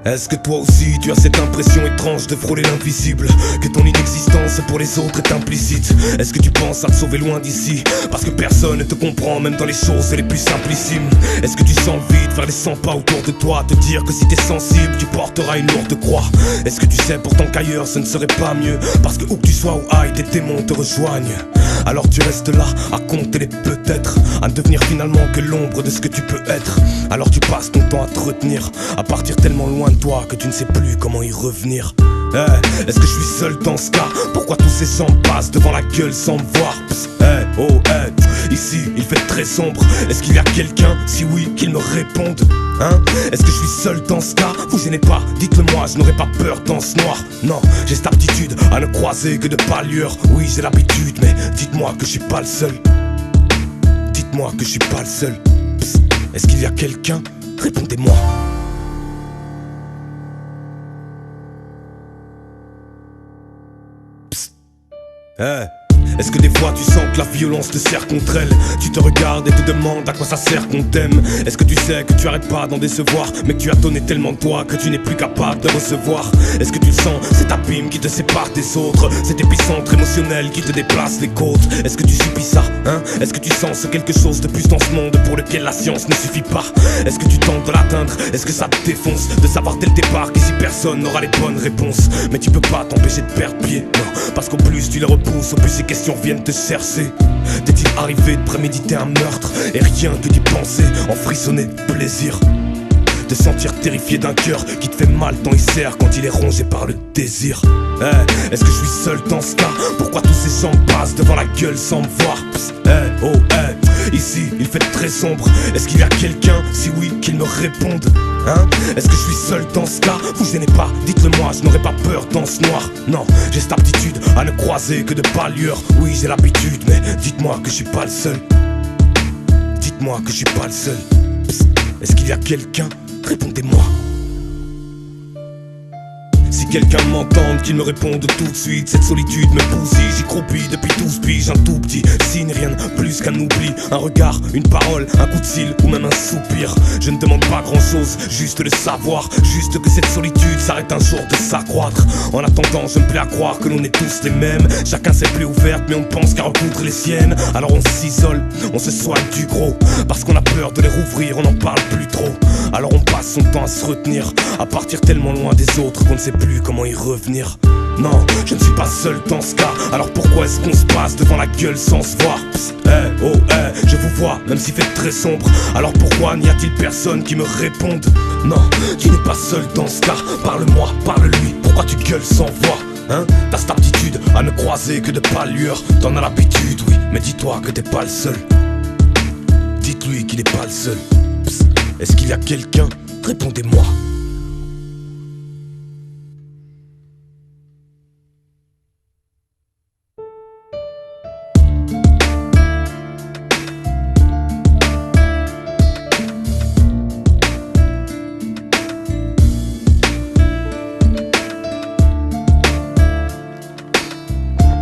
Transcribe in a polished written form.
Est-ce que toi aussi tu as cette impression étrange de frôler l'invisible, que ton inexistence pour les autres est implicite? Est-ce que tu penses à te sauver loin d'ici, parce que personne ne te comprend même dans les choses les plus simplissimes? Est-ce que tu sens le vide faire les 100 pas autour de toi, te dire que si t'es sensible tu porteras une lourde croix? Est-ce que tu sais pourtant qu'ailleurs ce ne serait pas mieux, parce que où que tu sois ou aille tes démons te rejoignent? Alors tu restes là à compter les peut-être, à ne devenir finalement que l'ombre de ce que tu peux être. Alors tu passes ton temps à te retenir, à partir tellement loin de toi que tu ne sais plus comment y revenir. Est-ce que je suis seul dans ce cas? Pourquoi tous ces gens passent devant la gueule sans me voir? Ici il fait très sombre. Est-ce qu'il y a quelqu'un? Si oui, qu'il me réponde. Est-ce que je suis seul dans ce cas? Vous gênez pas, dites-le moi, je n'aurai pas peur dans ce noir. Non, j'ai cette aptitude à ne croiser que de pâlure. Oui, j'ai l'habitude, mais dites-moi que je suis pas le seul. Dites-moi que je suis pas le seul. Est-ce qu'il y a quelqu'un? Répondez-moi. Est-ce que des fois tu sens que la violence te serre contre elle? Tu te regardes et te demandes à quoi ça sert qu'on t'aime. Est-ce que tu sais que tu arrêtes pas d'en décevoir, mais que tu as donné tellement de toi que tu n'es plus capable de recevoir? Est-ce que tu le sens, cet abîme qui te sépare des autres, cet épicentre émotionnel qui te déplace les côtes? Est-ce que tu subis ça, Est-ce que tu sens ce quelque chose de plus dans ce monde pour lequel la science ne suffit pas? Est-ce que tu tentes de l'atteindre? Est-ce que ça te défonce de savoir dès le départ qu'ici personne n'aura les bonnes réponses? Mais tu peux pas t'empêcher de perdre pied, non, parce qu'au plus tu les repousses, au plus ces questions viennent te chercher. T'est-il arrivé de préméditer un meurtre et rien que d'y penser en frissonner de plaisir? De sentir terrifié d'un cœur qui te fait mal tant il serre quand il est rongé par le désir. Est-ce que je suis seul dans ce cas? Pourquoi tous ces gens passent devant la gueule sans me voir? Ici il fait très sombre. Est-ce qu'il y a quelqu'un? Si oui, qu'il me réponde. Est-ce que je suis seul dans ce cas? Vous gênez pas, dites-le moi, je n'aurai pas peur dans ce noir. Non, j'ai cette aptitude à ne croiser que de pâlure. Oui, j'ai l'habitude, mais dites-moi que je suis pas le seul. Dites-moi que je suis pas le seul. Est-ce qu'il y a quelqu'un? Répondez-moi. Si quelqu'un m'entende, qu'il me réponde tout de suite. Cette solitude me bousille, j'y croupis depuis 12 piges. Un tout petit signe, rien de plus qu'un oubli. Un regard, une parole, un coup de cil ou même un soupir. Je ne demande pas grand chose, juste le savoir. Juste que cette solitude s'arrête un jour de s'accroître. En attendant, je me plais à croire que l'on est tous les mêmes. Chacun ses plaies ouvertes, mais on ne pense qu'à recoudre les siennes. Alors on s'isole, on se soigne du gros, parce qu'on a peur de les rouvrir, on n'en parle plus trop. Alors on passe son temps à se retenir, à partir tellement loin des autres qu'on ne sait plus comment y revenir. Non, je ne suis pas seul dans ce cas. Alors pourquoi est-ce qu'on se passe devant la gueule sans se voir? Je vous vois, même s'il fait très sombre. Alors pourquoi n'y a-t-il personne qui me réponde? Non, tu n'es pas seul dans ce cas. Parle-moi, parle-lui, pourquoi tu gueules sans voix? T'as cette aptitude à ne croiser que de pâlure. T'en as l'habitude, oui, mais dis-toi que t'es pas le seul. Dites-lui qu'il est pas le seul. Est-ce qu'il y a quelqu'un? Répondez-moi.